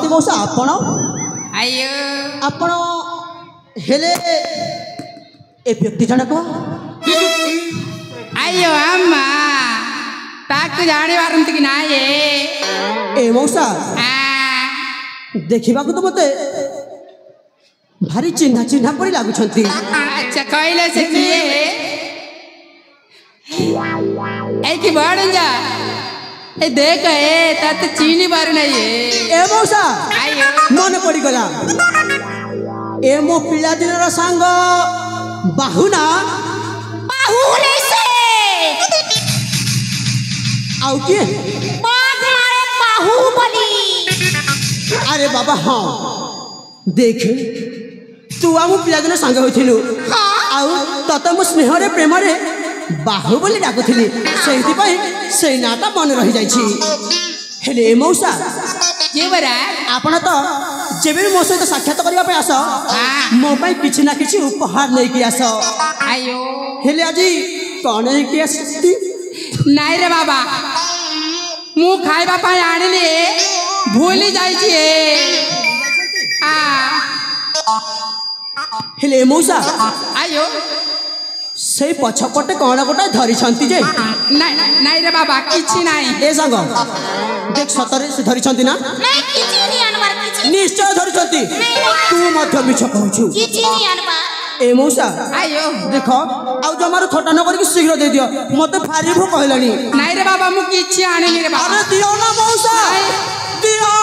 कहती मौसा आपण आयो आपण हेले ए व्यक्ति जनक आयो अम्मा ताकु जाने वारंत कि ना ये ए मौसा देखिबा को तो मते भारी चिन्हा चिन्हा पड़ी लागुछंती। अच्छा कहले से किए ए की बड़ जा ए देख ए तत चीनी बार नहीं है ए मौसा आयो मन पड़ी गला ए मो पिला दिन रा संग बाहुना बाहुले से आउ के बाघ मारे बाहुबली। अरे बाबा हाँ देख तू आम पिला दिन सांग होइथिलु आउ तत मो स्नेह रे प्रेम रे बाहुबली डाकुथिली सेहिति पई से नाटा मन रही जाइछि। हेले मौसा के बरा आपण तो जेबे मो सहित साक्षात करबा पे आस मो पई किछि ना किछि उपहार नै कि आस। आयो हेले आजी कोन है कि आसती नाई रे बाबा मु खाइबा पाई आनिली भूली जाई छी आ हेले मौसा आयो से पछपटे कोन गोटा धरि छंती जे नाई रे बाबा किछि नाई ए संग देख सतरे से धरि छंती ना नहीं किछि नहीं अनवर किछि निश्चय धरि छंती तू मध्य मिछ कहछु किछि नहीं अनवर। ए मौसा आयो देख आउ जमारो छोटा न करके शीघ्र दे दियो मते भारी भूख कहलानी। नाई रे बाबा मु किछि आनिली रे बाबा अरे दियो ना मौसा दियो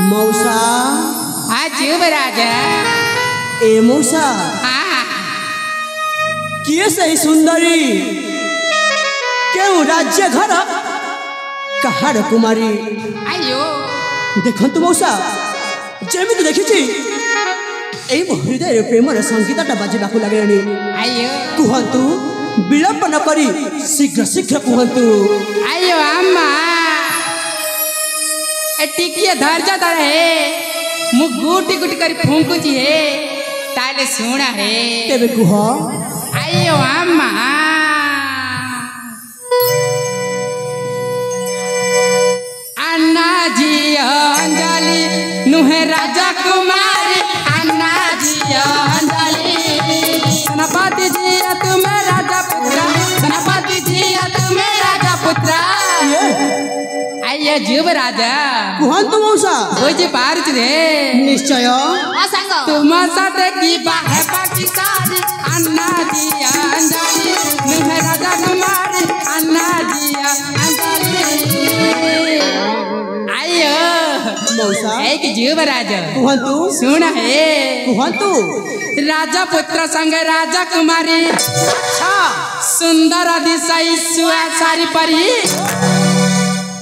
मौसा आज राजा ए मौसा हाँ किए सही सुंदरी केउ राज्य घर कहाड़ कुमारी आयो देखंतु मौसा जेमिति देखिछि एई मो हृदय प्रेमर संगीतटा बाजिबाकू लागलानी। आयो कुहंतु विलंब न करी शीघ्र शीघ्र कुहंतु। आयो अम्मा ए टिकिए धैर्य धरे मु गुटी गुटी करी फुंकुची हे ताले सुना हे तेबे कुह आयो अम्मा अन्ना जी अंजलि नुहे राजा कुमारी अन्ना जी अंजलि सनपति जी तुम्हें राजा पुत्र सनपति जी तुम्हें राजा पुत्र आइए जुब राजा कुहंतु मौसा बुझी पारुच रे निश्चय असंग तुम साथे की बाहे पाकी सारी अन्ना जी अंजलि नुहे राजा कुमारी अन्ना जी अंजलि आइयो मौसा एक जुब राजा कुहंतु सुन हे कुहंतु राजा पुत्र संग राजा कुमारी अच्छा सुंदर अधिसई सुआ सारी परी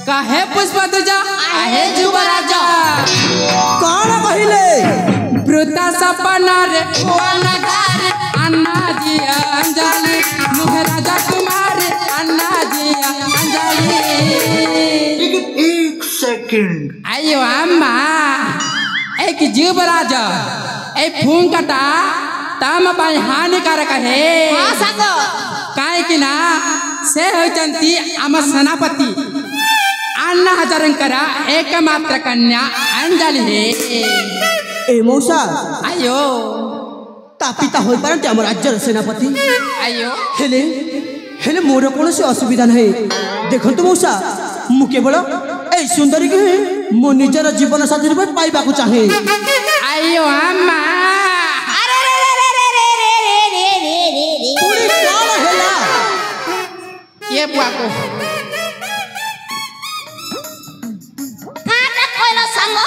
कहे पुष्प तुजा आहे जुब राजा कौन कहिले वृता सपना रे वन घर अन्ना जी अंजलि मुह राजा कुमारी अन्ना जी अंजलि एक सेकंड आयो अम्मा एक जुब राजा ए फूं कटा तम पाई हानिकारक है असंग काहे कि ना से होचंती आम सेनापति अन्ना हजारंकरा एकमात्र कन्या अंजलि हे ए मौसा आयो तापिता होई पारंती हम राज्यर सेनापति आयो हेले हेले मोर कोनोसी असुविधा नहीं देखंतु मौसा मु केवल ए सुंदरी के मो निजर जीवन साथी रूपे पाइबाकू चाहे। आयो अम्मा अरे रे रे रे रे रे रे रे रे रे पूरी कौन हेला ये बुआ को काटा कोइला संग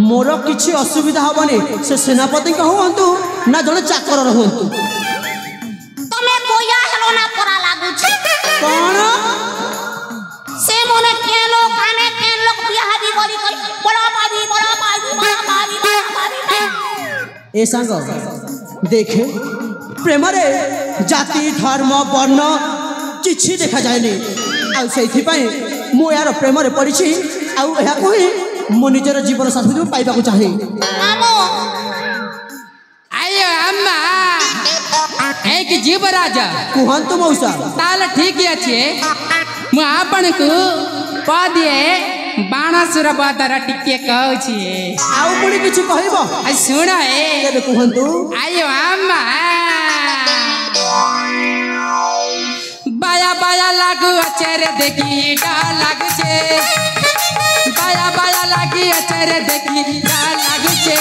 मोर किछि असुविधा हबनी से सेनापति कहंतु ना जने चाकर रहंतु तमे कोया हेलो ना परा लागु छी कौन से मोने के ए सांग देखे प्रेम रे जाति धर्म वर्ण किछि देखा जाएनी आउ सेथि पई मु यार प्रेम रे पड़िछि आउ एहा कोही मो निजर जीवन साथी पाइबा को चाहे मामो आयो अम्मा एक जीवराज कुहंतु मौसा ताले ठीक अछि मु आपन को पदिए बाणासुर बदर टिके कहछि आउ पुणी किछु कहइबो आ सुन ए केबे कुहंतु आयो अम्मा बाया बाया लागु अचेरे देखी डा लागु छे बाया बाया लागी अचेरे देखी डा लागु छे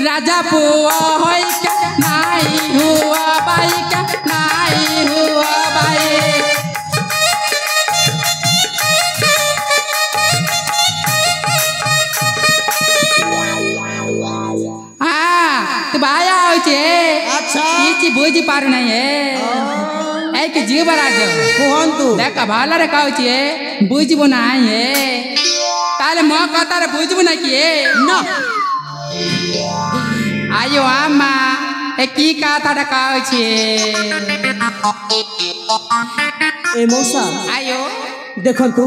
राजा पुआ होई के नाई हुआ बाई के नाई हुआ बाई तो बाया होई छे अच्छा किछि बुझी पारु नहीं है एक जीवराज कुहंतु देखा भाला रे कहछि बुझबो नाही है ताले म कथा रे बुझबो ना कि ना आयो आमा ए की कथा रे कहछि ए मौसा आयो देखंतु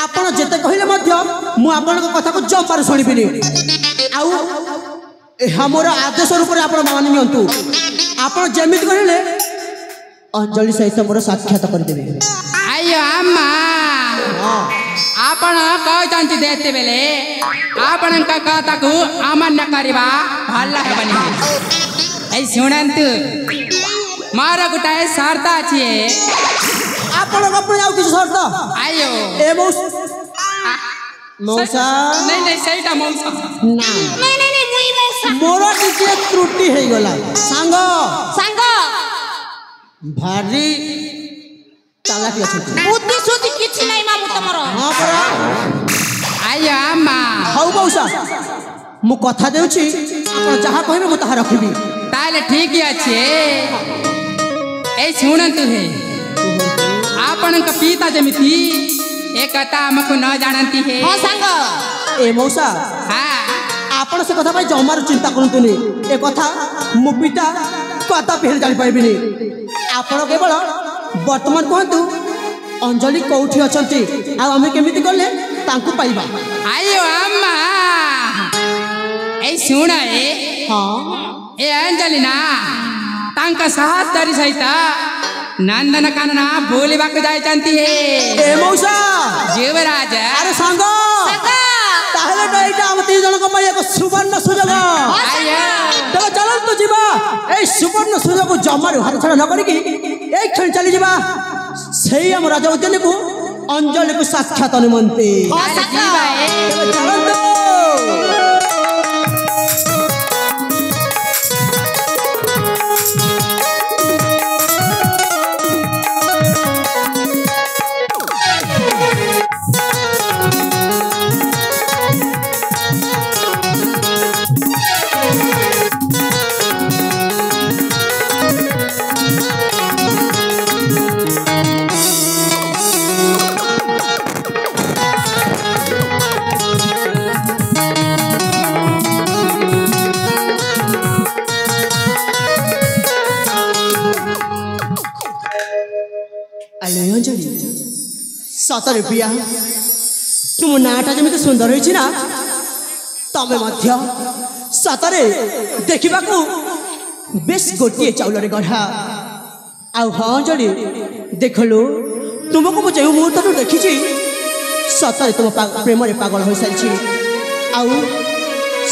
आपण जेते कहिले मध्य मु आपण को कथा को जपार सुनिबिनी आउ हमर आदेश रूप रे आपण मान नियंतु आपण जेमित कहिले अंजलि सहित मोर साक्षात कर देबे आयो आमा हां आपण कहचंती देते बेले आपण का कथा को अमान्य करबा भल्ला हेबनी ए सुनंतु मारा गुटाए शर्त अछि आपण अपन आउ किछ शर्त आयो ए मौसा नहीं नहीं सहीटा मौसा ना नहीं मुई मौसा मोर टिके त्रुटि हे गला सांग सांग भारी चालाकी अछि बुद्धि सुद्धि किछि नहीं मामू तमर हां परा आयो अम्मा हौ मौसा मु कथा देउछि आपण जहा कहबे मु तहा रखिबी ताले ठीक अछि ए सुनंतु हे आपण का पिता जमिति एक कथा हमको न जानती है हां सांग ए मौसा हां आपण से कथा भाई जमार चिंता करंतुनी ए कथा मु पिता कथा फेर जानि पाइबिनी आपण केवल वर्तमान कहतु अंजलि कोठी अछंती आ हमें केमिति करले तांकु पाइबा आयो अम्मा ए सुन ए हां ए अंजलि ना तांका साथ दरी सहित नंदन कानना बोलिबा को जाय जानती है ए मौसा जीवराज अरे सांग सांग ताहले तो एटा हम तीन जन को पाई एक सुवर्ण सुजोग आयो तब चलन तो जीवा ए सुवर्ण सुजोग जमार हाथ छड़ा न करी कि एक क्षण चली जीवा सेही हम राजा उद्यान को अंजलि को साक्षात अनुमंती ताले जीवा ए तब चलन तो अंजलि सतरे प्रिया तुम नाटा जमी सुंदर होइछि ना तमे मध्य सतरे देखिबा को बेस गोटिए चाउल रे गढ़ा आउ हाँ अंजलि देखलो तुमको मु जो मुहूर्त देखी सतरे तुम प्रेम रे पागल हो सारी आउ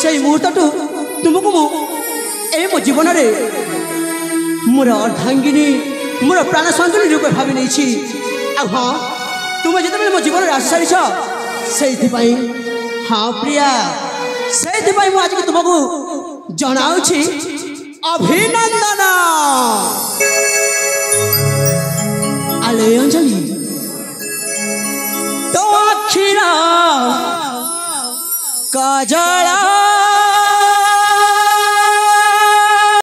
से मुहूर्त तुमको मु ए मो जीवन रे मोर अर्धांगिनी मोर प्राण संगिनी रूपे भावी नहीं हाँ तुम जिते मो जीवन आसी सारी से हाँ प्रिया से आज तुमको जनाऊँगी अभिनंदन आले अंजलि तो अक्षीरा काजला